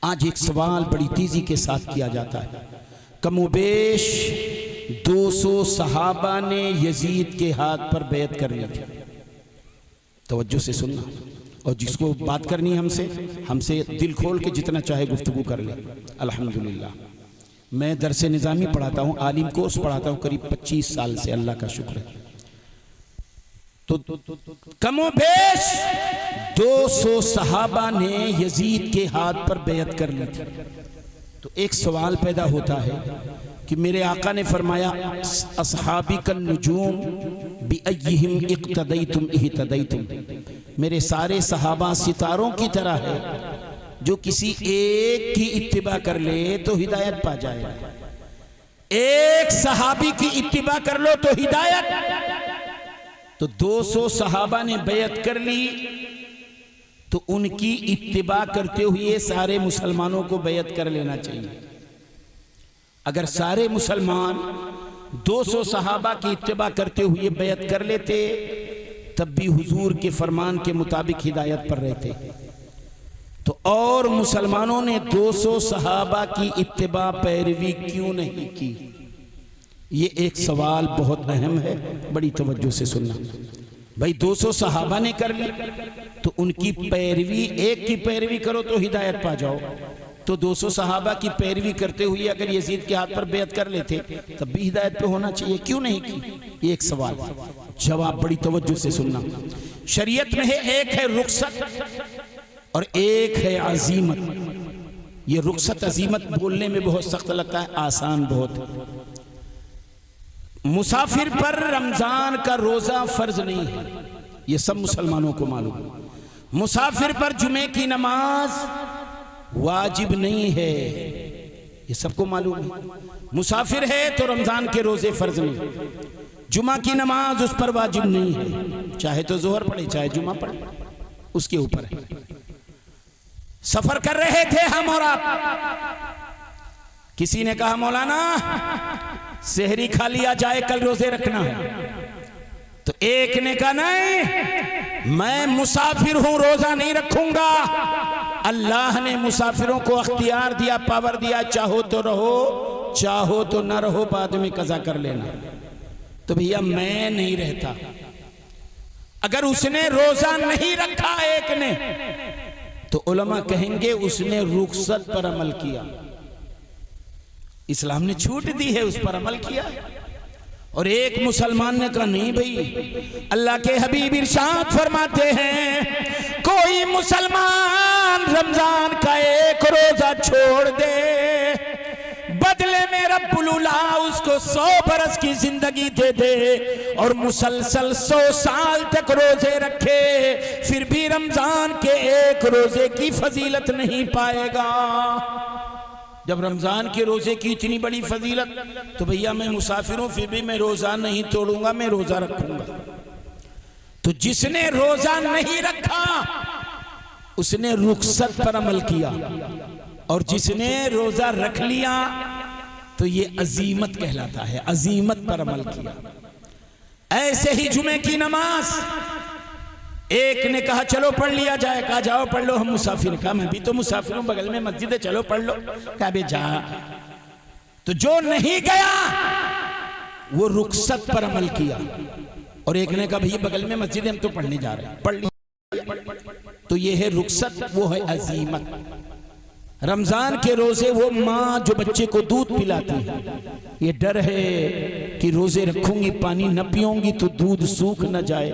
आज एक सवाल बड़ी तेजी के साथ किया जाता है। कमोबेश 200 सहाबा ने यजीद के हाथ पर बैत कर ली थी। तवज्जो से सुनना, और जिसको बात करनी है हमसे दिल खोल के जितना चाहे गुफ्तगू कर ले। अल्हम्दुलिल्लाह, मैं दरसे निज़ामी पढ़ाता हूँ, आलिम कोर्स पढ़ाता हूँ करीब 25 साल से, अल्लाह का शुक्र है। तो कमोबेश 200 सहाबा ने यजीद के हाथ पर बैत कर ली थी। तो एक सवाल पैदा होता है कि मेरे आका ने फरमाया अस्हाबी कन नुजूम बिअय्यिहिम इक्तदैतुम इहतदैतुम, मेरे सारे सहाबा सितारों की तरह है, जो किसी एक की इत्तिबा कर ले तो हिदायत पा जाएगा। एक सहाबी की इत्तिबा कर लो तो हिदायत। तो 200 सहाबा ने बैत कर ली, तो उनकी इत्तिबा करते हुए सारे मुसलमानों को बैत कर लेना चाहिए। अगर सारे मुसलमान 200 सहाबा की इत्तिबा करते हुए बैत कर लेते, तब भी हुजूर के फरमान के मुताबिक हिदायत पर रहते। तो और मुसलमानों ने 200 सहाबा की इत्तिबा पैरवी क्यों नहीं की? ये एक सवाल बहुत अहम है, बड़ी तवज्जो से सुनना। भाई 200 सहाबा ने कर ली, तो उनकी पैरवी, एक की पैरवी करो तो हिदायत पा जाओ। तो 200 सहाबा की पैरवी करते हुए अगर यजीद के हाथ पर बैत कर लेते, तब भी हिदायत पे होना चाहिए, क्यों नहीं की? ये एक सवाल। जवाब बड़ी तवज्जो से सुनना। शरीयत में है, एक है रुखसत और एक है अजीमत। ये रुखसत अजीमत बोलने में बहुत सख्त लगता है, आसान बहुत। मुसाफिर पर रमजान का रोजा फर्ज नहीं है, ये सब मुसलमानों को मालूम है। मुसाफिर पर जुमे की नमाज वाजिब नहीं है, ये सबको मालूम है। मुसाफिर है तो रमजान के रोजे फर्ज नहीं, जुमा की नमाज उस पर वाजिब नहीं है, चाहे तो जोहर पढ़े चाहे जुमा पढ़े, उसके ऊपर है। सफर कर रहे थे हम और आप, किसी ने कहा मौलाना सेहरी खा लिया जाए, कल रोजे रखना है। तो एक ने कहा नहीं, मैं मुसाफिर हूं, रोजा नहीं रखूंगा। अल्लाह ने मुसाफिरों को अख्तियार दिया, पावर दिया, चाहो तो रहो चाहो तो न रहो, बाद में कज़ा कर लेना। तो भैया मैं नहीं रहता। अगर उसने रोजा नहीं रखा एक ने, तो उलमा कहेंगे उसने रुखसत पर अमल किया, इस्लाम ने छूट दी है, उस पर अमल किया। और एक मुसलमान ने कहा नहीं भाई, अल्लाह के हबीब इरशाद फरमाते हैं कोई मुसलमान रमजान का एक रोजा छोड़ दे, बदले में रब्बुल उला उसको 100 बरस की जिंदगी दे दे, और मुसलसल 100 साल तक रोजे रखे, फिर भी रमजान के एक रोजे की फजीलत नहीं पाएगा। जब रमजान के रोजे की इतनी बड़ी फजीलत, तो भैया मैं मुसाफिर हूं, फिर भी मैं रोजा नहीं तोड़ूंगा, मैं रोजा रखूंगा। तो जिसने रोजा नहीं रखा उसने रुखसत पर अमल किया, और जिसने रोजा रख लिया तो ये अजीमत कहलाता है, अजीमत पर अमल किया। ऐसे ही जुमे की नमाज, एक ने कहा चलो पढ़ लिया जाए, कहा जाओ पढ़ लो, हम मुसाफिर, कहा मैं भी तो मुसाफिर हूं, बगल में मस्जिद है, चलो पढ़ लो, कहा बे जा। तो जो नहीं गया वो रुखसत पर अमल किया, और एक ने कहा भैया बगल में मस्जिद है, हम तो पढ़ने जा रहे हैं, पढ़ लिया। तो ये है रुखसत, वो है अजीमत। रमजान के रोजे वो माँ जो बच्चे को दूध पिलाती है, ये डर है कि रोजे रखूंगी, पानी न पीऊंगी तो दूध सूख न जाए,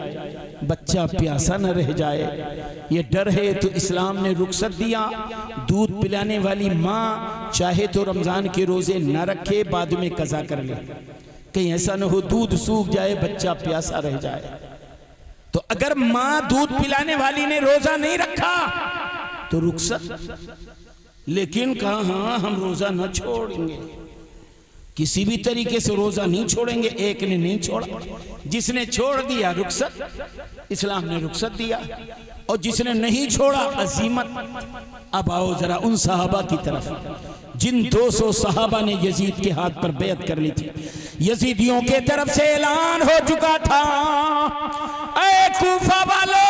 बच्चा प्यासा न रह जाए, ये डर है। तो इस्लाम ने रुखसत दिया, दूध पिलाने वाली माँ चाहे तो रमजान के रोजे न रखे, बाद में कज़ा कर ले, कहीं ऐसा न हो दूध सूख जाए, बच्चा प्यासा रह जाए। तो अगर माँ दूध पिलाने वाली ने रोजा नहीं रखा तो रुखसत, लेकिन कहा हाँ हम रोजा न छोड़ेंगे, किसी भी तरीके से रोजा नहीं छोड़ेंगे। एक ने नहीं छोड़ा, जिसने छोड़ दिया रुखसत, इस्लाम ने रुखसत दिया, और जिसने नहीं छोड़ा अजीमत। अब आओ जरा उन सहाबा की तरफ जिन 200 सहाबा ने यजीद के हाथ पर बैत कर ली थी। यजीदियों के तरफ से ऐलान हो चुका था, ऐ कूफा वालों,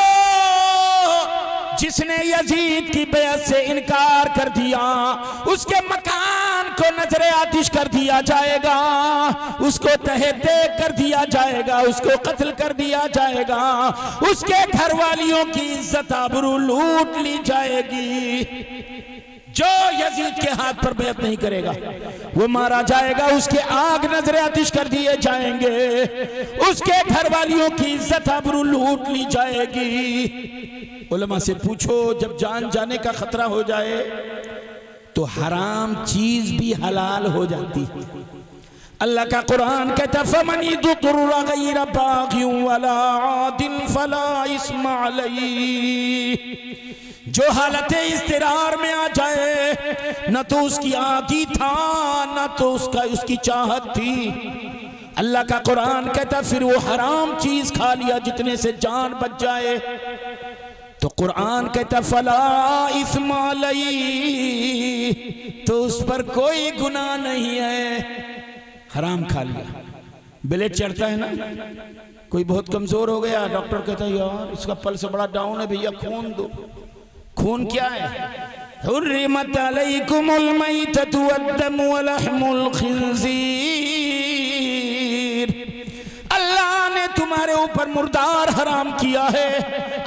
जिसने यजीद की बैत से इनकार कर कर दिया, उसके मकान को नजरे आतिश कर दिया जाएगा, उसको तहते कर दिया जाएगा, उसको कत्ल कर दिया जाएगा, उसके घर वालियों की इज्जत आबरू लूट ली जाएगी। जो यजीद के हाथ पर बैत नहीं करेगा वो मारा जाएगा, उसके आग नजरे आतिश कर दिए जाएंगे, उसके घर वालियों की इज्जत आबरू लूट ली जाएगी। उलमा से पूछो, जब जान जाने का खतरा हो जाए तो हराम चीज भी हलाल हो जाती है। अल्लाह का कुरान कहता है फमन युद्दुर्रा गैर बागिन वला आदिन फला इस्मा अलैहि। जो हालत इस्तिरार में आ जाए, न तो उसकी आगी था न तो उसकी चाहत थी, अल्लाह का कुरान कहता फिर वो हराम चीज खा लिया जितने से जान बच जाए, तो कुरान कहता फला इस्मा अलैहि, तो उस पर कोई गुनाह नहीं है। हराम खा लिया। ब्लड चढ़ता है ना, कोई बहुत कमजोर हो गया, डॉक्टर कहता है यार इसका पल्स बड़ा डाउन है, भैया खून दो। खून क्या है? हुर्रिमत अलैकुमुल मैततु वद्दमु वलहमुल खिंजीर। अल्लाह ने तुम्हारे ऊपर मुर्दार हराम किया है,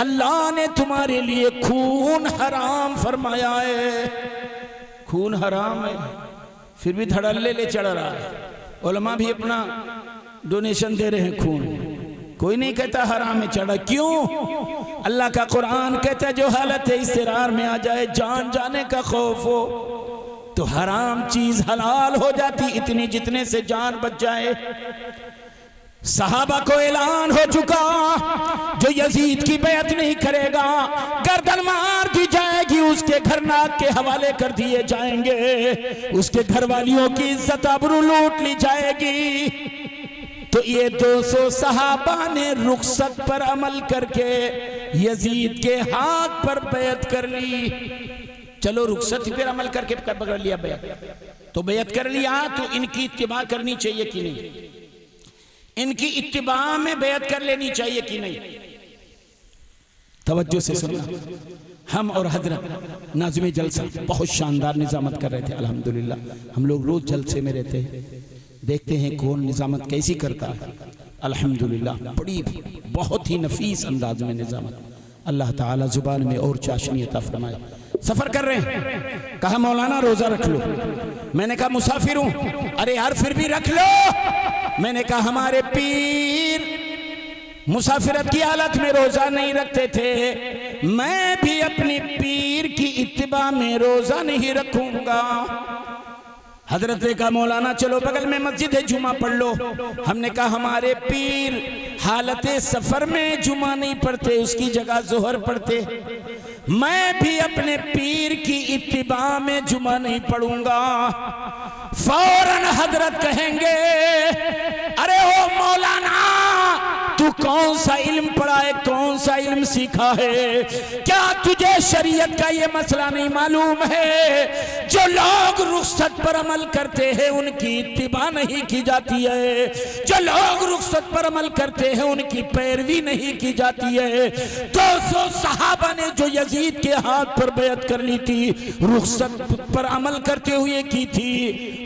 अल्लाह ने तुम्हारे लिए खून हराम फरमाया है। खून हराम है फिर भी धड़ल्ले ले चढ़ रहा है। उलमा भी अपना डोनेशन दे रहे हैं खून, कोई नहीं कहता हराम में चढ़ा। क्यों? अल्लाह का कुरान कहता है जो हालत इस्तिरार में आ जाए, जान जाने का खौफ हो, तो हराम चीज हलाल हो जाती, इतनी जितने से जान बच जाए। सहाबा को ऐलान हो चुका जो यजीद की बैत नहीं करेगा गर्दन मार दी जाएगी, उसके घर नाक के हवाले कर दिए जाएंगे, उसके घर वालियों की इज्जत आबरू लूट ली जाएगी। तो ये 200 सहाबा ने रुखसत पर अमल करके यजीद के हाथ पर बैत कर ली। चलो रुखसत पर अमल करके पकड़ लिया बैत, तो बैत कर लिया, तो इनकी इत्तिबा करनी चाहिए कि नहीं? इनकी इत्तिबा में बैत कर लेनी चाहिए कि नहीं? तवज्जो से सुनना। हम और हजरत नाज़िम जलसा बहुत शानदार निजामत कर रहे थे। अल्हम्दुलिल्लाह हम लोग रोज जलसे में रहते हैं, देखते हैं कौन निजामत कैसी करता है। अल्हम्दुलिल्लाह बड़ी बहुत ही नफीस अंदाज में निजामत। अल्लाह ताला जुबान में और चाशनी अता फरमाए। सफर कर रहे हैं, कहा मौलाना रोजा रख लो। मैंने कहा मुसाफिर हूं। अरे यार फिर भी रख लो। मैंने कहा हमारे पीर मुसाफिरत की हालत में रोजा नहीं रखते थे, मैं भी अपनी पीर की इत्तिबा में रोजा नहीं रखूंगा। हजरत ने कहा मौलाना चलो बगल में मस्जिद है, जुमा पढ़ लो। हमने कहा हमारे पीर हालत सफर में जुमा नहीं पढ़ते, उसकी जगह जोहर पढ़ते, मैं भी अपने पीर की इत्तिबा में जुमा नहीं पढ़ूंगा। फौरन हजरत कहेंगे अरे ओ मौलाना तू कौन सा इल्म पढ़ा है, कौन सा इल्म सीखा है? क्या तुझे शरीयत का ये मसला नहीं मालूम है? जो लोग रुखसत पर अमल करते हैं उनकी इत्तिबा नहीं की जाती है, जो लोग रुखसत पर अमल करते हैं उनकी पैरवी नहीं की जाती है। 200 सहाबा ने जो यजीद के हाथ पर बैत कर ली थी, रुखसत पर अमल करते हुए की थी,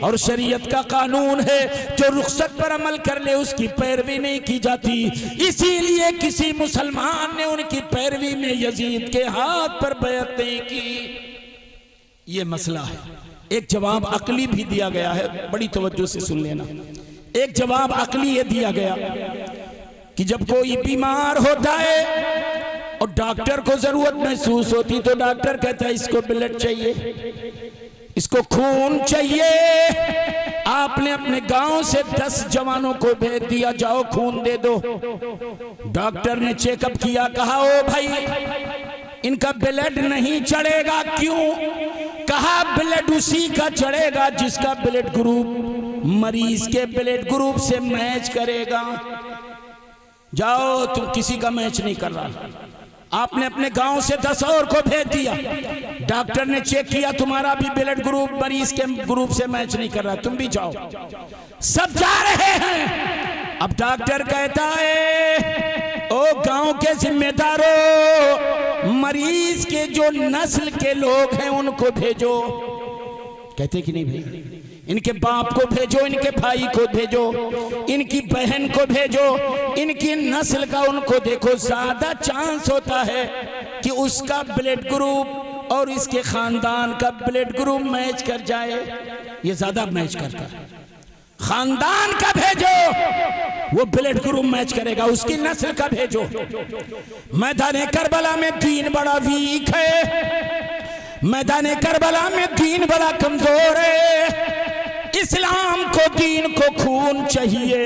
और शरीयत का कानून है जो रुखसत पर अमल कर ले उसकी पैरवी नहीं की जाती। इसीलिए किसी मुसलमान ने उनकी पैरवी में यजीद के हाथ पर बैत नहीं की। ये मसला है। एक जवाब अकली भी दिया गया है, बड़ी तवज्जो से सुन लेना। एक जवाब अकली ये दिया गया कि जब कोई बीमार होता है और डॉक्टर को जरूरत महसूस होती तो डॉक्टर कहता है इसको ब्लड चाहिए, इसको खून चाहिए। आपने अपने गांव से 10 जवानों को भेज दिया, जाओ खून दे दो। डॉक्टर ने चेकअप किया, कहा ओ भाई इनका ब्लड नहीं चढ़ेगा। क्यों? कहा ब्लड उसी का चढ़ेगा जिसका ब्लड ग्रुप मरीज के ब्लड ग्रुप से मैच करेगा। जाओ, तुम किसी का मैच नहीं कर रहा। आपने अपने गांव से 10 और को भेज दिया, डॉक्टर ने चेक किया तुम्हारा भी ब्लड ग्रुप मरीज के ग्रुप से मैच नहीं कर रहा, तुम भी जाओ। सब जा रहे हैं। अब डॉक्टर कहता है ओ गांव के जिम्मेदारों, मरीज के जो नस्ल के लोग हैं उनको भेजो। कहते कि नहीं भाई? इनके बाप को भेजो, इनके भाई को भेजो, इनकी बहन को भेजो, इनकी नस्ल का उनको देखो। ज्यादा चांस होता है कि उसका ब्लड ग्रुप और इसके खानदान का ब्लड ग्रुप मैच कर जाए। ये ज्यादा मैच करता है। खानदान का भेजो, वो ब्लड ग्रुप मैच करेगा। उसकी नस्ल का भेजो। मैदान करबला में दीन बड़ा वीक है। मैदान करबला में दीन बड़ा कमजोर है। इस्लाम को, दीन को खून चाहिए।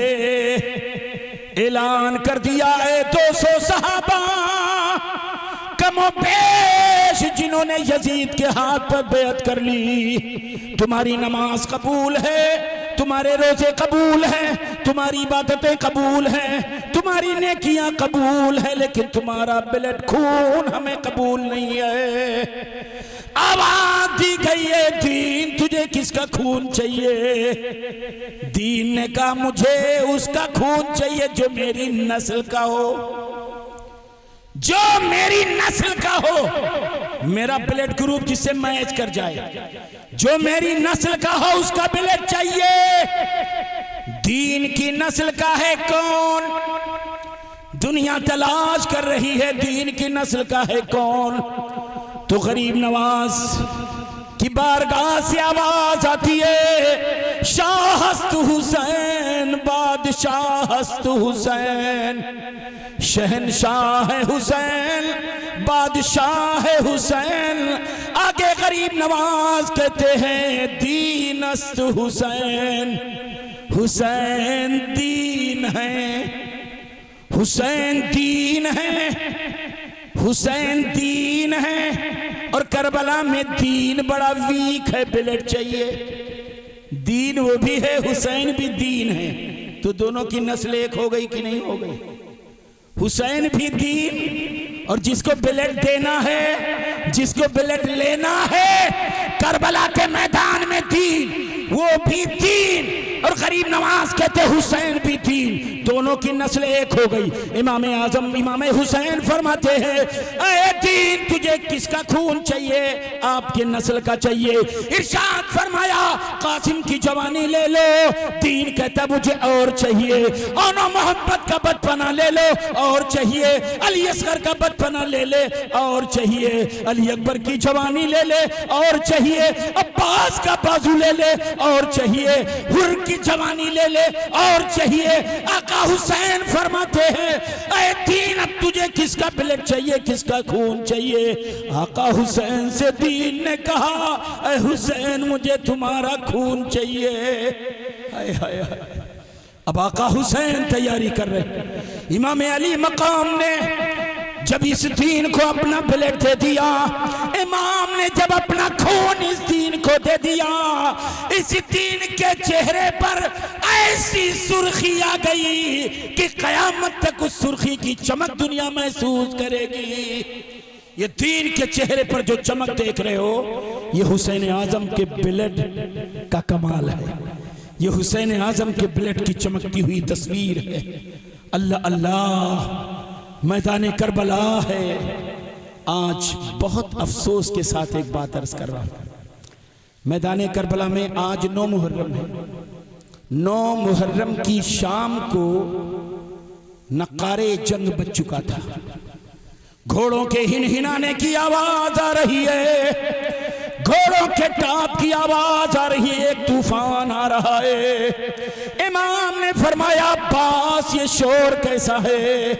ऐलान कर दिया है 200 सहाबा कमो पेश जिन्होंने यजीद के हाथ पर बैत कर ली। तुम्हारी नमाज कबूल है, तुम्हारे रोजे कबूल हैं, तुम्हारी इबादतें कबूल हैं, तुम्हारी नेकियां कबूल है, लेकिन तुम्हारा ब्लड खून हमें कबूल नहीं है। आवाज दी गई है, दीन तुझे किसका खून चाहिए? दीन ने कहा मुझे उसका खून चाहिए जो मेरी नस्ल का हो, जो मेरी नस्ल का हो, मेरा ब्लड ग्रुप जिससे मैच कर जाए, जो मेरी नस्ल का हो उसका ब्लड चाहिए। दीन की नस्ल का है कौन? दुनिया तलाश कर रही है दीन की नस्ल का है कौन। तो गरीब नवाज की बारगाह से आवाज आती है, शाहस्त हुसैन, बादशाहस्त हुसैन, शहनशाह हुसैन, बादशाह हुसैन। आगे गरीब नवाज कहते हैं दीनस्त हुसैन, हुसैन दीन है, हुसैन दीन है, हुसैन दीन है। और करबला में दीन बड़ा वीक है, ब्लड चाहिए। दीन वो भी है, हुसैन भी दीन है। तो दोनों की नस्ल एक हो गई कि नहीं हो गई? हुसैन भी दीन, और जिसको ब्लड देना है, जिसको ब्लड लेना है करबला के मैदान में दीन, वो भी दीन। और गरीब नवाज कहते हुसैन भी दीन। दोनों की नस्ल एक हो गई। इमाम आजम इमाम हुसैन फरमाते हैं, ऐ दीन तुझे किसका खून चाहिए? आपके नस्ल का चाहिए। इरशाद फरमाया कासिम की जवानी ले लो, दीन कहता मुझे और चाहिए। और मोहब्बत का बचपना ले लो, और चाहिए। अली असगर का बचपना ले ले, और चाहिए। अली अकबर की जवानी ले ले, और चाहिए। अब्बास का बाजू ले ले, और चाहिए। हुर की जवानी ले ले, और चाहिए। आका हुसैन फरमाते हैं, ऐ दीन अब तुझे किसका ब्लड चाहिए, किसका खून चाहिए? आका हुसैन से दीन ने कहा, ऐ हुसैन मुझे तुम्हारा खून चाहिए। हाय हाय हाय। अब आका हुसैन तैयारी कर रहे। इमाम अली मकाम ने जब इस दीन को अपना ब्लड दे दिया, इमाम ने जब अपना खून इस दीन को दे दिया, इस दीन के चेहरे पर ऐसी सुर्खी आ गई कि कयामत तक उस सुर्खी की चमक दुनिया महसूस करेगी। ये दीन के चेहरे पर जो चमक देख रहे हो, ये हुसैन आजम के ब्लड का कमाल है। ये हुसैन आजम के ब्लड की चमकती हुई तस्वीर है। अल्लाह अल्लाह, मैदान करबला है। आज बहुत अफसोस के साथ एक बात अर्ज कर रहा हूं। मैदान करबला में आज 9 मुहर्रम है। 9 मुहर्रम की शाम को नकारे जंग बज चुका था। घोड़ों के हिनहिनाने की आवाज आ रही है, घोड़ों के टाप की आवाज आ रही है, एक तूफान आ रहा है। इमाम ने फरमाया अब्बास ये शोर कैसा है?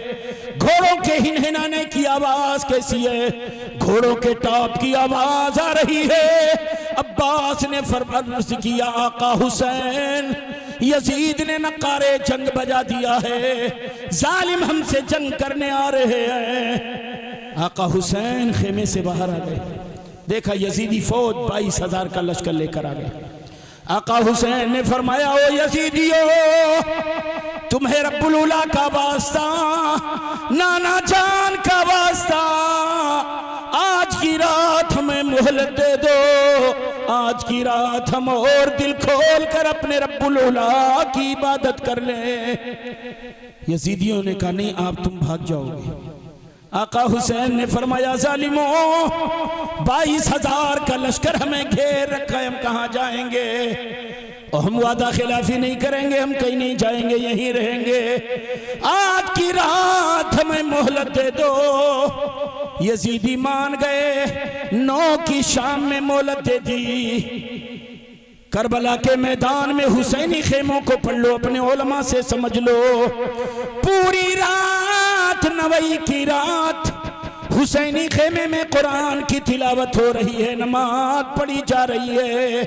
घोड़ों के हिनहिनाने की आवाज कैसी है? घोड़ों के टाप की आवाज आ रही है। अब्बास ने फरमाया किया आका हुसैन, यजीद ने नकारे जंग बजा दिया है, जालिम हमसे जंग करने आ रहे हैं। आका हुसैन खेमे से बाहर आ गए। देखा यजीदी फौज 22,000 का लश्कर लेकर आ गए। आका हुसैन ने फरमाया ओ यजीदियो, तुम्हें रब्बुल उला का वास्ता, नाना जान का वास्ता, आज की रात हमें मोहलत दे दो, आज की रात हम और दिल खोल कर अपने रब्बुल उला की इबादत कर लें। यजीदियों ने कहा नहीं, आप तुम भाग जाओगे। आका हुसैन ने फरमाया जालिमों, 22,000 का लश्कर हमें घेर रखा है, हम कहाँ जाएंगे? और हम वादा खिलाफी नहीं करेंगे, हम कहीं नहीं जाएंगे, यहीं रहेंगे। आज की रात हमें मोहलत दे दो। यजीदी मान गए, 9 की शाम में मोहलत दे दी। करबला के मैदान में हुसैनी खेमों को पढ़ लो, अपने उलमा से समझ लो। पूरी रात नवई की रात हुसैनी खेमे में कुरान की तिलावत हो रही है, नमाज पढ़ी जा रही है,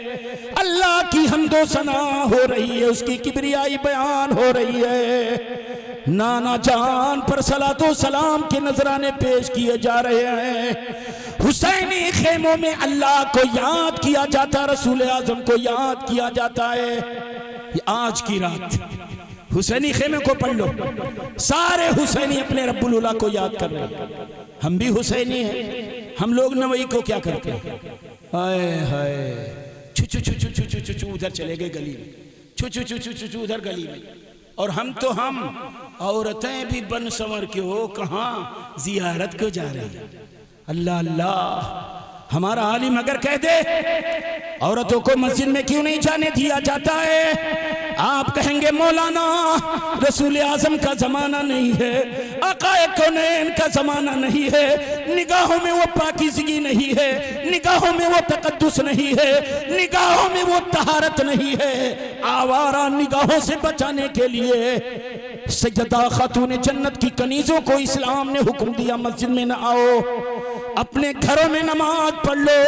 अल्लाह की हम्दो सना हो रही है, उसकी किबरियाई बयान हो रही है। नाना जान पर सलातो सलाम के नजराने पेश किए जा रहे हैं। हुसैनी खेमों में अल्लाह को याद किया जाता, रसूल आजम को याद किया जाता है। ये आज की रात हुसैनी खेमे को पढ़ लो, सारे हुसैनी अपने रब्बुल उला को याद कर रहे हैं। हम भी हुसैनी हैं, हम लोग नवई को क्या करते हैं? हाय हाय, छू छू छू छू छू छू छू उधर चले गए गली में, छू छू छू छू छू छू उधर गली में। और हम तो हम औरतें भी बन संवर के हो कहाँ जियारत को जा रही हैं। अल्लाह अल्लाह, हमारा आलिम अगर कह दे औरतों को मस्जिद में क्यों नहीं जाने दिया जाता है, आप कहेंगे मौलाना रसूल आजम का जमाना नहीं है, आकाए कौनैन का जमाना नहीं है, निगाहों में वो पाकीज़गी नहीं है, निगाहों में वो तकद्दुस नहीं है, निगाहों में वो तहारत नहीं है। आवारा निगाहों से बचाने के लिए सैयदा खातून जन्नत की कनीजों को इस्लाम ने हुक्म दिया, मस्जिद में न आओ, अपने घरों में नमाज पढ़ लो।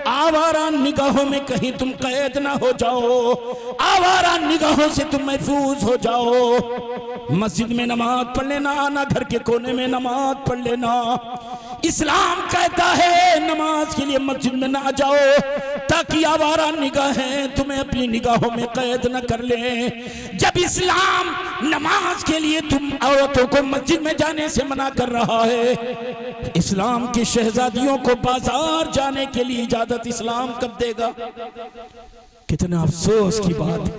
आवारा निगाहों में कहीं तुम कैद ना हो जाओ, आवारा निगाहों से तुम महफूज हो जाओ। मस्जिद में नमाज पढ़ लेना, आना घर के कोने में नमाज पढ़ लेना। इस्लाम कहता है नमाज के लिए मस्जिद में ना जाओ ताकि आवारा निगाहें तुम्हें अपनी निगाहों में कैद न कर लें। जब इस्लाम नमाज के लिए तुम औरतों को मस्जिद में जाने से मना कर रहा है, इस्लाम की शहजादियों को बाजार जाने के लिए इजाजत इस्लाम कब देगा? कितना अफसोस की बात है।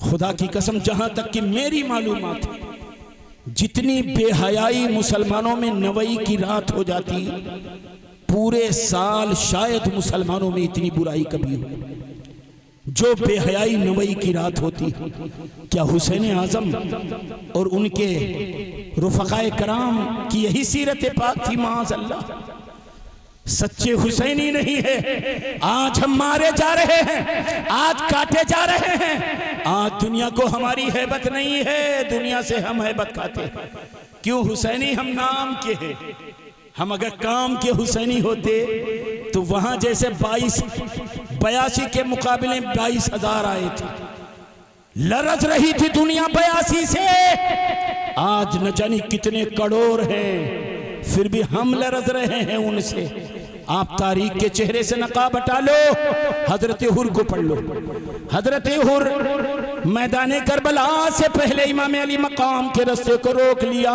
खुदा की कसम, जहां तक कि मेरी मालूमात है, जितनी बेहयाई मुसलमानों में नवई की रात हो जाती, पूरे साल शायद मुसलमानों में इतनी बुराई कभी हो जो बेहयाई नवई की रात होती। क्या हुसैन आजम और उनके रुफ़क़ाए कराम की यही सीरत पाक थी? माज़अल्लाह, सच्चे हुसैनी नहीं है। आज हम मारे जा रहे हैं, आज काटे जा रहे हैं, आज दुनिया को हमारी हैबत नहीं है, दुनिया से हम हैबत खाते हैं। क्यों? हुसैनी हम नाम के हैं। हम अगर काम के हुसैनी होते तो वहां जैसे 82 के मुकाबले 22,000 आए थे, लरज रही थी दुनिया 82 से। आज न जाने कितने करोड़ हैं, फिर भी हम लरज रहे हैं उनसे। आप तारीख के चेहरे से नकाब हटा लो, हजरत हुर को पढ़ लो। हजरत हुर मैदान करबला से पहले इमाम अली मकाम के रास्ते को रोक लिया,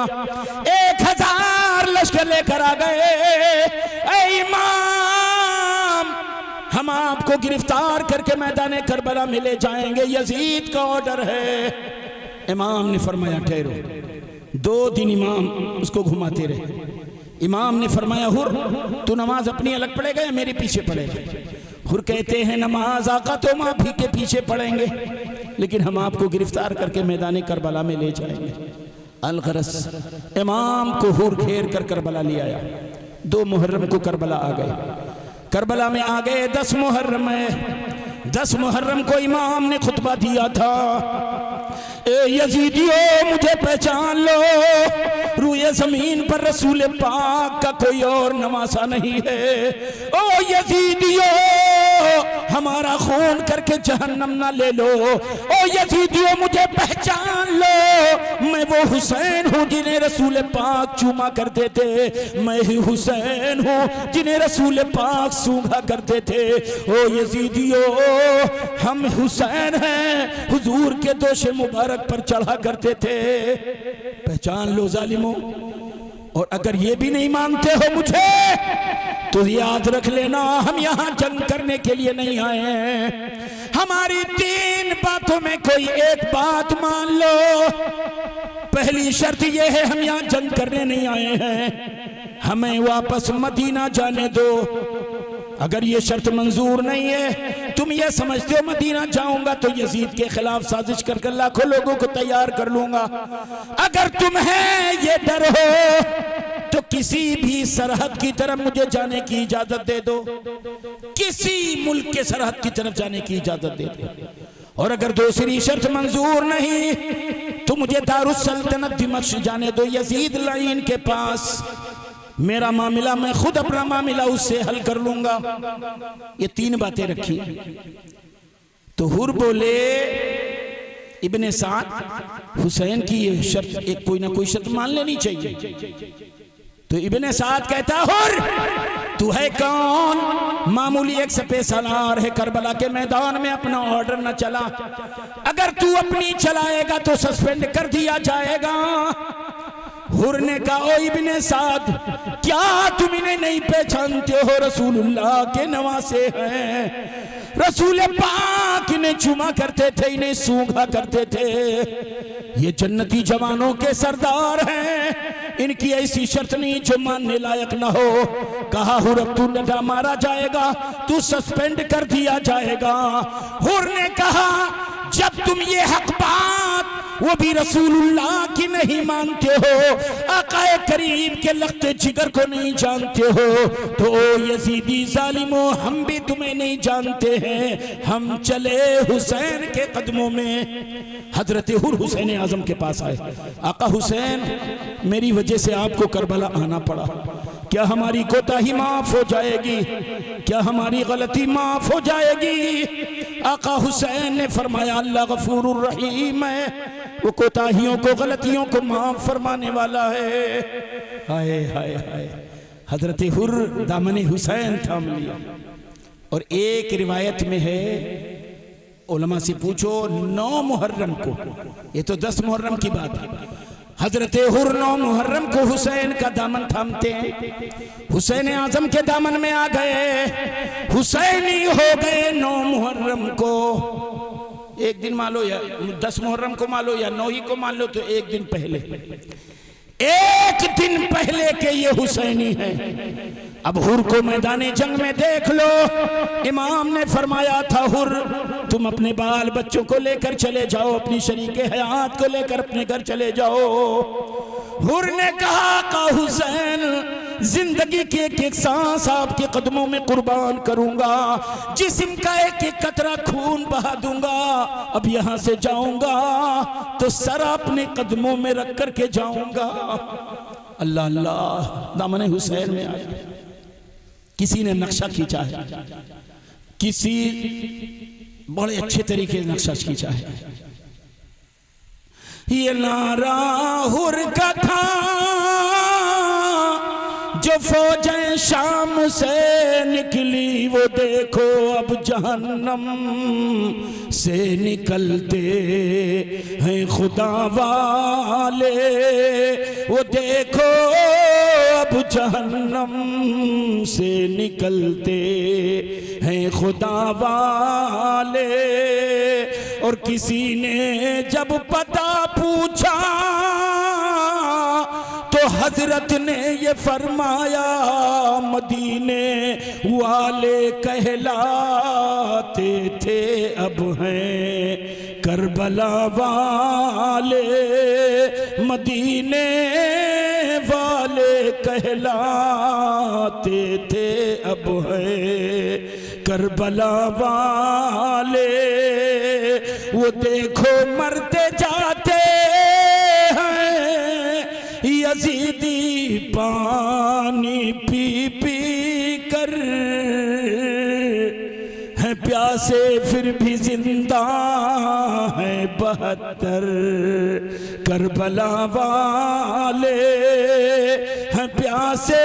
1000 लश्कर लेकर आ गए। ऐ इमाम, हम आपको गिरफ्तार करके मैदान करबला में ले जाएंगे, यजीद का ऑर्डर है। इमाम ने फरमाया ठहरो। 2 दिन इमाम उसको घुमाते रहे। इमाम ने फरमाया हुर, तू नमाज अपनी अलग पढ़ेगा या मेरे पीछे पढ़ेगा? हुर कहते हैं नमाज आका तो माफी के पीछे पढ़ेंगे, लेकिन हम आपको गिरफ्तार करके मैदान करबला में ले जाएंगे। अलगरस इमाम को हुर घेर कर करबला ले आया। 2 मुहर्रम को करबला आ गए। करबला में आ गए 10 मुहर्रम है। 10 मुहर्रम को इमाम ने खुतबा दिया था, ए यजीदियों मुझे पहचान लो, रूए जमीन पर रसूल पाक का कोई और नवासा नहीं है। ओ यजीदियों, हमारा खून करके जहन्नम ना ले लो। ओ यजीदियों मुझे पहचान लो, मैं वो हुसैन हूँ जिन्हें रसूल पाक चूमा करते थे, मैं ही हुसैन हूँ जिन्हें रसूल पाक सूंघा करते थे। ओ यजीदियों, हम हुसैन हैं, हुजूर के दोषे मुबारक पर चढ़ा करते थे, पहचान लो जालिमों। और अगर ये भी नहीं मानते हो मुझे तो याद रख लेना, हम यहाँ जंग करने के लिए नहीं आए हैं। हमारी 3 बातों में कोई एक बात मान लो। पहली शर्त यह है, हम यहाँ जंग करने नहीं आए हैं, हमें वापस मदीना जाने दो। अगर ये शर्त मंजूर नहीं है, तुम ये समझते हो मदीना जाऊंगा तो यजीद के खिलाफ साजिश कर लाखों लोगों को तैयार कर लूंगा, अगर तुम्हें ये डर हो तो किसी भी सरहद की तरफ मुझे जाने की इजाजत दे दो, किसी मुल्क के सरहद की तरफ जाने की इजाजत दे दो। और अगर दूसरी शर्त मंजूर नहीं तो मुझे दारुस सल्तनत दिमश्क जाने दो, यजीद लाइन के पास। मेरा मामला मैं खुद अपना मामला उससे हल कर लूंगा। ये 3 बातें रखी। तो हुर बोले इब्ने साद, हुसैन की ये शर्त, एक कोई ना कोई शर्त मान लेनी चाहिए। तो इब्ने साद कहता, हुर तू है कौन? मामूली एक सफेद सलार है, करबला के मैदान में अपना ऑर्डर न चला, अगर तू अपनी चलाएगा तो सस्पेंड कर दिया जाएगा। हुर ने कहा, ओ इब्ने साद, क्या तुम इन्हें नहीं पहचानते हो? रसूलुल्लाह के नवासे हैं, रसूल पाक इन्हें चुमा करते थे, इन्हें सूंघा करते थे, ये जन्नती जवानों के सरदार हैं, इनकी ऐसी शर्त नहीं जो मानने लायक ना हो। कहा, हुर अब तू डंडा मारा जाएगा, तू सस्पेंड कर दिया जाएगा। हुर ने कहा, जब तुम ये हक बात वो भी रसूलुल्लाह की नहीं मानते हो, आकाए करीम के लख्ते जिगर को नहीं जानते हो, तो ओ यजीदी जालिमो, हम भी तुम्हें नहीं जानते हैं, हम चले हुसैन के कदमों में। हजरत हुर हुसैन आजम के पास आए, आका हुसैन, मेरी वजह से आपको करबला आना पड़ा, क्या हमारी कोताही माफ हो जाएगी? क्या हमारी गलती माफ हो जाएगी? आका हुसैन ने फरमाया, अल्लाह गफूरुर रहीम है, वो कोताहियों को, गलतियों को माफ फरमाने वाला है। हाय हाय हाय, हजरत हुर दामन हुसैन थाम लिया। और एक रिवायत में है, उलमा से पूछो, 9 मुहर्रम को, ये तो 10 मुहर्रम की बात है, हजरत हुर 9 मुहर्रम को हुसैन का दामन थामते हैं, हुसैन आजम के दामन में आ गए, हुसैनी हो गए 9 मुहर्रम को। एक दिन मान लो, या 10 मुहर्रम को मान लो, या 9 ही को मान लो, तो एक दिन पहले, एक दिन पहले के ये हुसैनी है। अब हुर को मैदाने जंग में देख लो, इमाम ने फरमाया था, हुर तुम अपने बाल बच्चों को लेकर चले जाओ, अपनी शरीके हयात को लेकर अपने घर चले जाओ। हुर ने कहा, का हुसैन, जिंदगी की एक एक सांस आपके कदमों में कुर्बान करूंगा, जिस्म का एक एक कतरा खून बहा दूंगा, अब यहां से जाऊंगा तो सर अपने कदमों में रख करके जाऊंगा। अल्लाह अल्लाह, दामन हुसैन में आए। किसी ने नक्शा खींचा है, किसी बड़े अच्छे तरीके से नक्शा खींचा है। ये नारा हुर का था जो फौजें शाम से निकली, वो देखो अब जहन्नम से निकलते हैं खुदा वाले, वो देखो अब जहन्नम से निकलते हैं खुदा वाले। और किसी ने जब पता पूछा तो हजरत ने ये फरमाया, मदीने वाले कहलाते थे, अब हैं करबला वाले, मदीने वाले कहलाते थे, अब हैं करबला वाले। वो देखो मरते जाते यजीदी पानी पी पी कर, है प्यासे फिर भी जिंदा है 72 करबला वाले, है प्यासे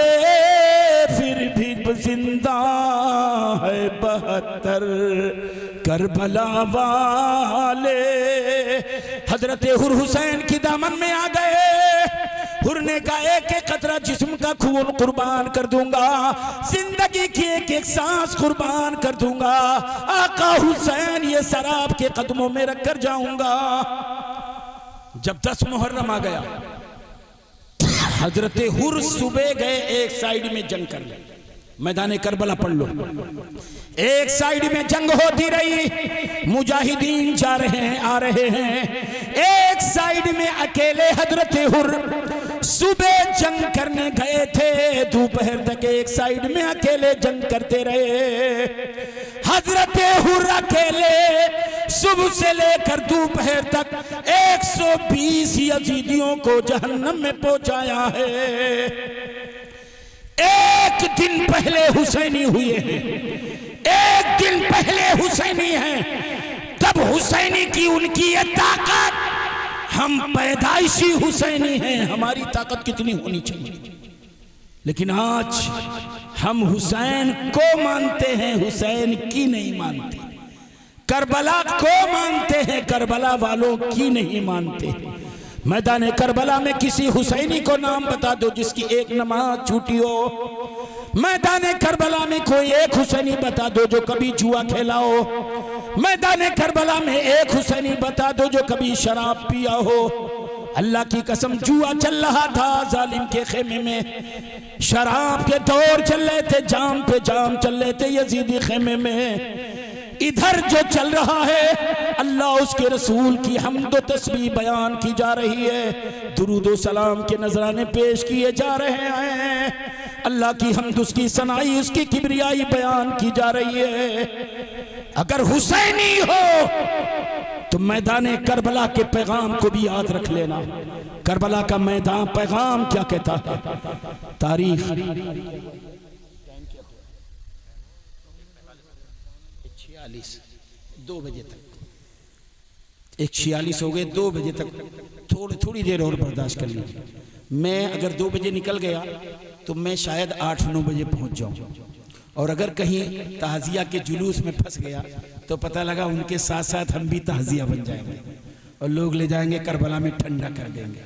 फिर भी जिंदा है 72 करबला वाले। हजरत हुर हुसैन की दामन में आ गए, हुर ने कहा एक एक कतरा जिस्म का खून कुर्बान कर दूंगा, जिंदगी की एक एक सांस कुर्बान कर दूंगा, आका हुसैन ये सर आपके कदमों में रख कर जाऊंगा। जब 10 मुहर्रम आ गया, हजरत हुर सुबह गए एक साइड में जंग करने। मैदान करबला पढ़ लो, एक साइड में जंग होती रही, मुजाहिदीन जा रहे हैं आ रहे हैं। एक साइड में अकेले हजरत हुर सुबह जंग करने गए थे, दोपहर तक एक साइड में अकेले जंग करते रहे। हजरत हुर अकेले सुबह से लेकर दोपहर तक 120 यजीदियों को जहन्नम में पहुंचाया है। एक दिन पहले हुसैनी हुए हैं, एक दिन पहले हुसैनी हैं, तब हुसैनी की उनकी ये ताकत, हम पैदाइशी हुसैनी हैं, हमारी ताकत कितनी होनी चाहिए। लेकिन आज हम हुसैन को मानते हैं, हुसैन की नहीं मानते। करबला को मानते हैं, करबला वालों की नहीं मानते। मैदान करबला में किसी हुसैनी को नाम बता दो जिसकी एक नमाज छूटी हो। मैदान करबला में कोई एक हुसैनी बता दो जो कभी जुआ खेला हो। मैदान करबला में एक हुसैनी बता दो जो कभी शराब पिया हो। अल्लाह की कसम, जुआ चल रहा था जालिम के खेमे में, शराब के दौर चल रहे थे, जाम पे जाम चल रहे थे यजीदी खेमे में। इधर जो चल रहा है, अल्लाह उसके रसूल की हम्द व तस्बीह बयान की जा रही है, दुरूद व सलाम के नजराने पेश किए जा रहे हैं, अल्लाह की हम्द, उसकी सनाई, उसकी किबरियाई बयान की जा रही है। अगर हुसैनी हो तो मैदान करबला के पैगाम को भी याद रख लेना। करबला का मैदान पैगाम क्या कहता है? तारीख 2 बजे तक, 1:46 हो गए, 2 बजे तक थोड़ी देर और बर्दाश्त कर लीजिए। मैं अगर 2 बजे निकल गया तो मैं शायद 8-9 बजे पहुंच जाऊं, और अगर कहीं ताजिया के जुलूस में फंस गया तो पता लगा उनके साथ साथ हम भी ताजिया बन जाएंगे और लोग ले जाएंगे करबला में ठंडा कर देंगे,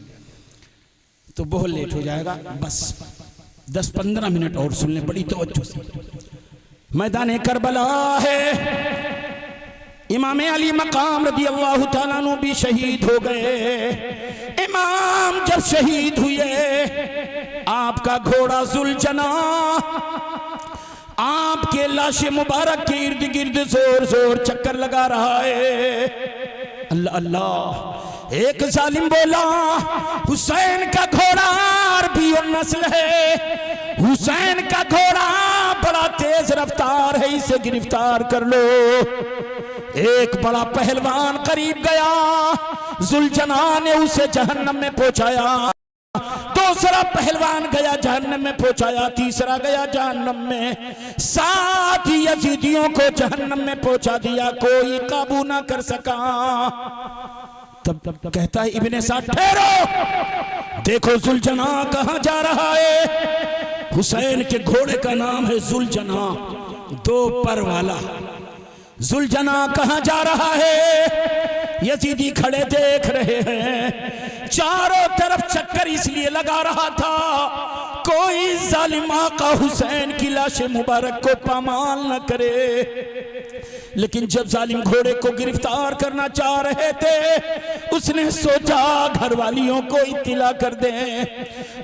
तो बहुत लेट हो जाएगा। बस 10-15 मिनट और सुन लें बड़ी तवज्जो से। मैदान करबला है, इमाम अली मकाम रदी अल्लाह तआला अन्हु भी शहीद हो गए। इमाम जब शहीद हुए, आपका घोड़ा जुलजना आपके लाश मुबारक के इर्द गिर्द जोर जोर चक्कर लगा रहा है। अल्लाह अल्लाह, एक जालिम बोला हुसैन का घोड़ा अरबी और नस्ल है, हुसैन का घोड़ा बड़ा तेज रफ्तार है, इसे गिरफ्तार कर लो। एक बड़ा पहलवान करीब गया, जुलजना ने उसे जहन्नम में पहुंचाया। दूसरा पहलवान गया जहन्नम में पहुंचाया, तीसरा गया जहन्नम में, 7 यजीदियों को जहन्नम में पहुंचा दिया, कोई काबू ना कर सका। तब कहता है इब्ने साद, ठहरो, देखो जुलजना कहां जा रहा है। हुसैन के घोड़े का नाम है जुलजना, 2 पर वाला। जुलजना कहां जा रहा है? यजीदी खड़े देख रहे हैं, चारों तरफ चक्कर इसलिए लगा रहा था कोई जालिम आका हुसैन की लाश मुबारक को पामाल न करे। लेकिन जब जालिम घोड़े को गिरफ्तार करना चाह रहे थे, उसने सोचा घर वालियों को इत्तिला कर दें।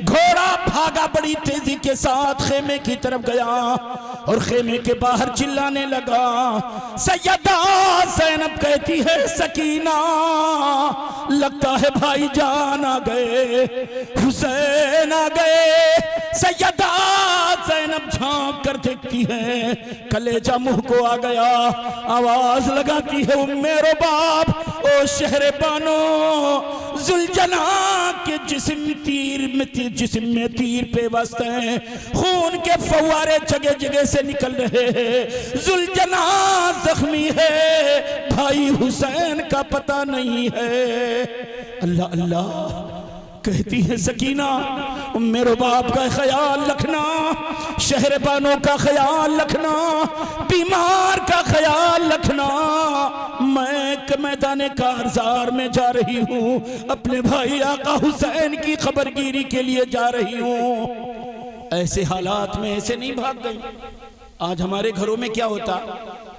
घोड़ा भागा बड़ी तेजी के साथ खेमे की तरफ गया और खेमे के बाहर चिल्लाने लगा। सैयदा ज़ैनब कहती है, सकीना लगता है भाई जान आ गए, हुसैन आ गए। सैयदा ज़ैनब झांक कर देखती है, कलेजा मुंह को आ गया, आवाज लगाती है, मेरे बाप, ओ शहर बानो, जुलजना के जिस्म में तीर पे बसते हैं, खून के फव्वारे जगह जगह से निकल रहे हैं, जुलजना जख्मी है, भाई हुसैन का पता नहीं है। अल्लाह अल्लाह कहती है, सकीना मेरे बाप का ख्याल रखना, शहर बानों का ख्याल रखना, बीमार का ख्याल रखना, मैं मैदान कारजार में जा रही हूँ, अपने भाई आका हुसैन की खबरगिरी के लिए जा रही हूँ। ऐसे हालात में ऐसे नहीं भाग गई। आज हमारे घरों में क्या होता,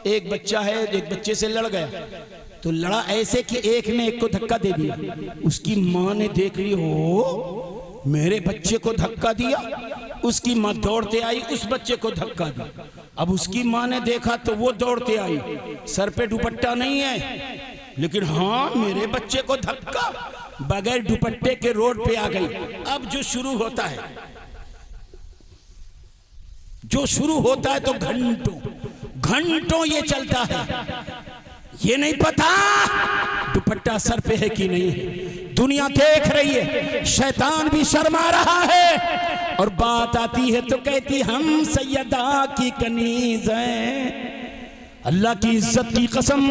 एक बच्चा है, एक बच्चे से लड़ गया, तो लड़ा ऐसे कि एक ने एक को धक्का दे दिया। उसकी माँ ने देख ली, हो मेरे बच्चे को धक्का दिया। उसकी माँ दौड़ते आई, उस बच्चे को धक्का दिया। अब उसकी माँ ने देखा तो वो दौड़ते आई, सर पे दुपट्टा नहीं है, लेकिन हाँ मेरे बच्चे को धक्का, बगैर दुपट्टे के रोड पे आ गई। अब जो शुरू होता है तो घंटों ये चलता है। ये नहीं पता दुपट्टा सर पे है कि नहीं है। दुनिया देख रही है, शैतान भी शर्मा रहा है, और बात आती है तो कहती हम सैयदा की कनीज हैं। अल्लाह की इज्जत की कसम,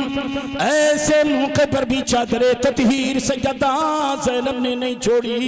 ऐसे मौके पर भी चादरे ततहीर सैयदा ज़ैनब ने नहीं छोड़ी।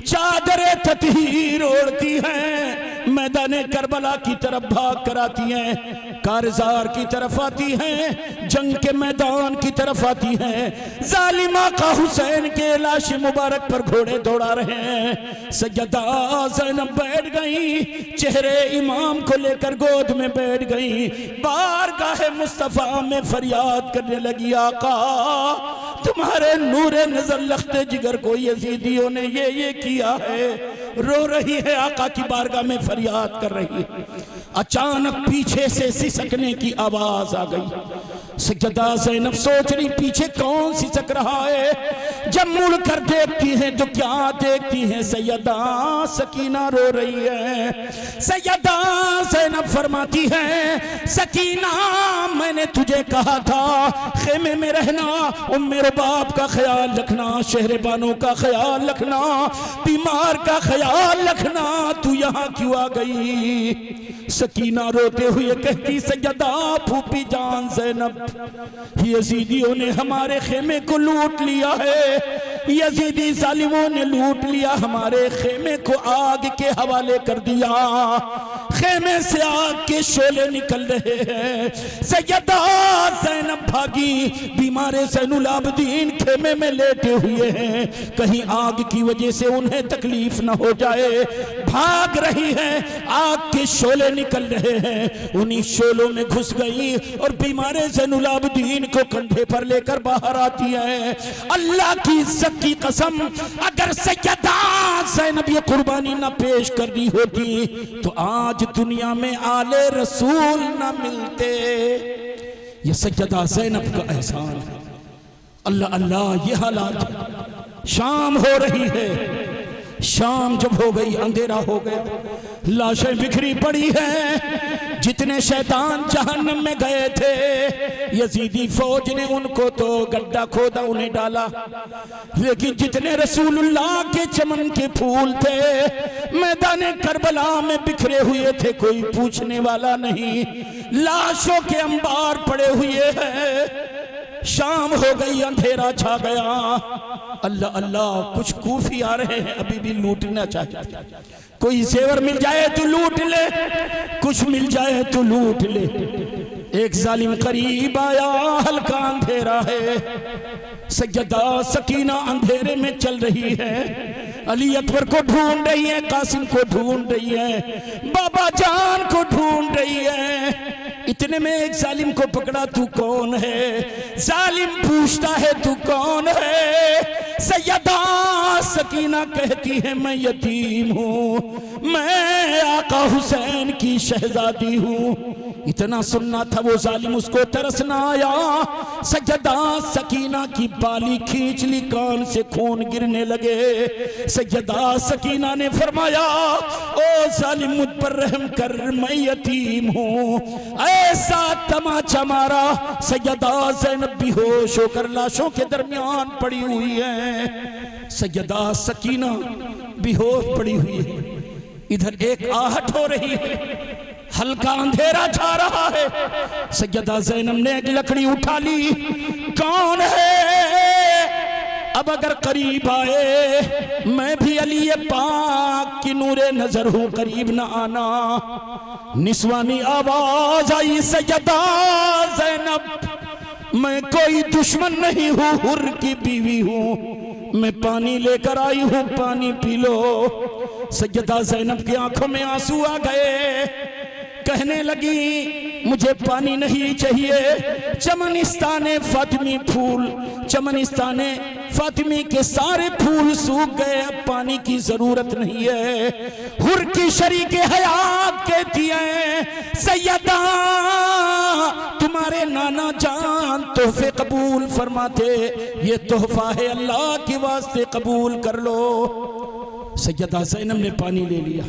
चादरे ततहीर ओढ़ती हैं, मैदान करबला की तरफ भाग कर आती हैं, कारजार की तरफ आती हैं, जंग के मैदान की तरफ आती हैं। जालिमा का हुसैन के लाश मुबारक पर घोड़े दौड़ा रहे हैं। सैयदा ज़ैनब बैठ गई, चेहरे इमाम को लेकर गोद में बैठ गई, बारगाह मुस्तफ़ा में फरियाद करने लगी, आका तुम्हारे नूरे नजर लख्ते जिगर को यजीदियों ने ये किया है। रो रही है, आका की बारगाह में फरियाद कर रही है। अचानक पीछे से सिसकने की आवाज आ गई। सैयदा ज़ैनब सोच रही पीछे कौन सिसक रहा है। जब मुड़ कर देखती है तो क्या देखती है, सैयदा सकीना रो रही है। सैयदा ज़ैनब फरमाती है, सकीना मैंने तुझे कहा था खेमे में रहना और मेरे बाप का ख्याल रखना, शहरबानों का ख्याल रखना, बीमार का ख्याल रखना, तू यहाँ क्यों आ गई। सकीना रोते हुए कहती, सैयदा फूफी जान ज़ैनब, यजीदियों ने हमारे खेमे को लूट लिया है। यजीदी जालिमों ने लूट लिया, हमारे खेमे को आग के हवाले कर दिया। खेमे से आग के शोले निकल रहे हैं। सैयदा ज़ैनब भागी, बीमारे ज़ैनुल आबदीन खेमे में लेटे हुए हैं, कहीं आग की वजह से उन्हें तकलीफ न हो जाए। भाग रही है, आग के शोले निकल रहे हैं, उन्हीं शोलों में घुस गई और बीमारे ज़ैनुल आबदीन को कंधे पर लेकर बाहर आती है। अल्लाह की इज्जत की कसम, अगर सैयदा ज़ैनब ये कुर्बानी न पेश कर दी होती तो आज दुनिया में आले रसूल न मिलते। ये सैयदा ज़ैनब का एहसान है। अल्लाह अल्लाह, ये हालात। शाम हो रही है, शाम जब हो गई अंधेरा हो गया, लाशें बिखरी पड़ी हैं। जितने शैतान जहन्नम में गए थे, यजीदी फौज ने उनको तो गड्ढा खोदा, उन्हें डाला, लेकिन जितने रसूलुल्लाह के चमन के फूल थे मैदान करबला में बिखरे हुए थे, कोई पूछने वाला नहीं। लाशों के अंबार पड़े हुए हैं। शाम हो गई, अंधेरा छा गया। अल्लाह अल्लाह, कुछ कूफी आ रहे हैं, अभी भी लूटना चाहते। कोई जेवर मिल जाए तो लूट ले, कुछ मिल जाए तो लूट ले। एक जालिम करीब आया, हल्का अंधेरा है। सैयदा सकीना अंधेरे में चल रही है, अली अकबर को ढूंढ रही है, कासिम को ढूंढ रही है, बाबा जान को ढूंढ रही है। इतने में एक जालिम को पकड़ा, तू कौन है? जालिम पूछता है तू कौन है? सैयदा सकीना कहती है मैं यतीम हूँ, मैं आका हुसैन की शहजादी हूँ। इतना सुनना था वो जालिम, उसको तरस ना आया। सैयदा सकीना की बाली खींच ली, कान से खून गिरने लगे। सैयदा सकीना ने फरमाया, ओ जालिम मुझ पर रहम कर, मैं यतीम हूँ। ऐसा तमाचा मारा, सैयदा ज़ैनब बेहोश होकर लाशों के दरमियान पड़ी हुई है। सैयदा सकीना बेहोश पड़ी हुई है। इधर एक आहट हो रही है, हल्का अंधेरा छा रहा है। सैयदा ज़ैनब ने एक लकड़ी उठा ली, कौन है? अब अगर करीब आए, मैं भी अली पाक की नूरे नजर हूं, करीब न आना। निस्वानी आवाज आई, सैयदा ज़ैनब मैं कोई दुश्मन नहीं हूँ, हुर की बीवी हूँ, मैं पानी लेकर आई हूँ, पानी पी लो। सैयदा ज़ैनब की आंखों में आंसू आ गए, कहने लगी मुझे पानी नहीं चाहिए। चमनिस्ताने फातिमी फूल, चमनिस्ताने फातिमी के सारे फूल सूख गए, अब पानी की जरूरत नहीं है। हुर की शरीके हयात कहती है सैयदा तुम्हारे नाना जान तोहफे कबूल फरमाते, ये तोहफा है अल्लाह के वास्ते कबूल कर लो। सैयदा ज़ैनब ने पानी ले लिया,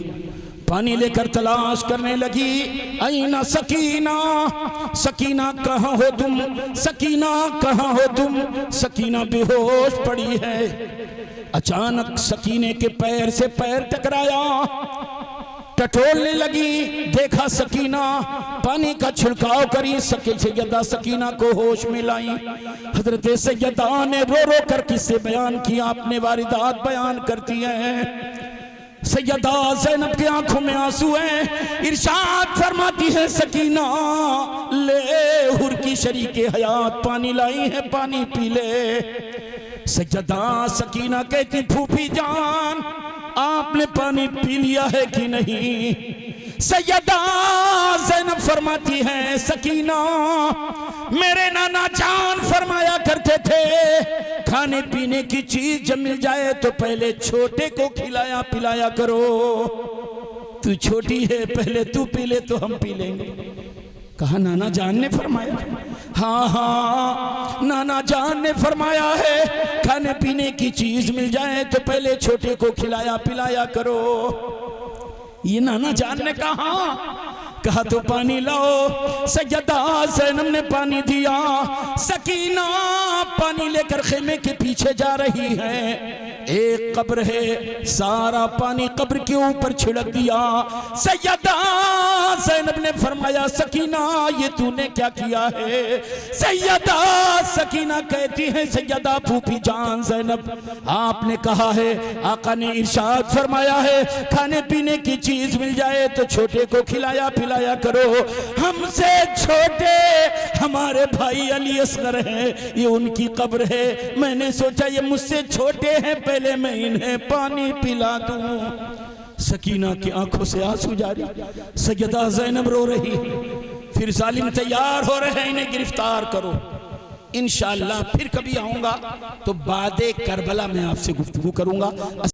पानी लेकर तलाश करने लगी, आईना सकीना, सकीना कहाँ हो तुम, सकीना कहाँ हो तुम। सकीना बेहोश पड़ी है। अचानक सकीने के पैर से पैर टकराया, टटोलने लगी, देखा सकीना, पानी का छिड़काव करी, सैयदा सकीना को होश में लाई। हजरत सैयदा ने रो रो कर किस्से बयान किया, अपने वारिदात बयान करती हैं। सैयदा ज़ैनब की आंखों में आंसू हैं, इरशाद फरमाती है सकीना ले हुर की शरीके हयात पानी लाई है, पानी पी ले। सैयदा सकीना कहती फूफी जान आपने पानी पी लिया है कि नहीं। सैयदा ज़ैनब फरमाती है सकीना मेरे नाना जान फरमाया करते थे खाने पीने की चीज जब मिल जाए तो पहले छोटे को खिलाया पिलाया करो। तू छोटी है, पहले तू पी ले तो हम पी लेंगे। कहा नाना जान ने फरमाया? हाँ हाँ नाना जान ने फरमाया है खाने पीने की चीज मिल जाए तो पहले छोटे को खिलाया पिलाया करो। ये नाना जान ने कहा तो पानी लाओ। सैयदा ज़ैनब ने पानी दिया। सकीना पानी लेकर खेमे के पीछे जा रही है। एक कब्र है, सारा पानी कब्र के ऊपर छिड़क दिया। सैयदा ज़ैनब ने फरमाया सकीना ये तूने क्या किया है? सैयदा सकीना कहती है सैयदा फूफी जान ज़ैनब आपने कहा है, आका ने इरशाद फरमाया है खाने पीने की चीज मिल जाए तो छोटे को खिलाया पिलाया करो। हमसे छोटे हमारे भाई अली असगर हैं, ये उनकी कब्र है। मैंने सोचा ये मुझसे छोटे हैं, पहले मैं इन्हें पानी पिला दूं। सकीना की आंखों से आंसू जारी, सैयदा ज़ैनब रो रही। फिर जालिम तैयार हो रहे हैं इन्हें गिरफ्तार करो। इंशाअल्लाह फिर कभी आऊंगा तो बादे करबला में आपसे गुफ्तगू करूंगा।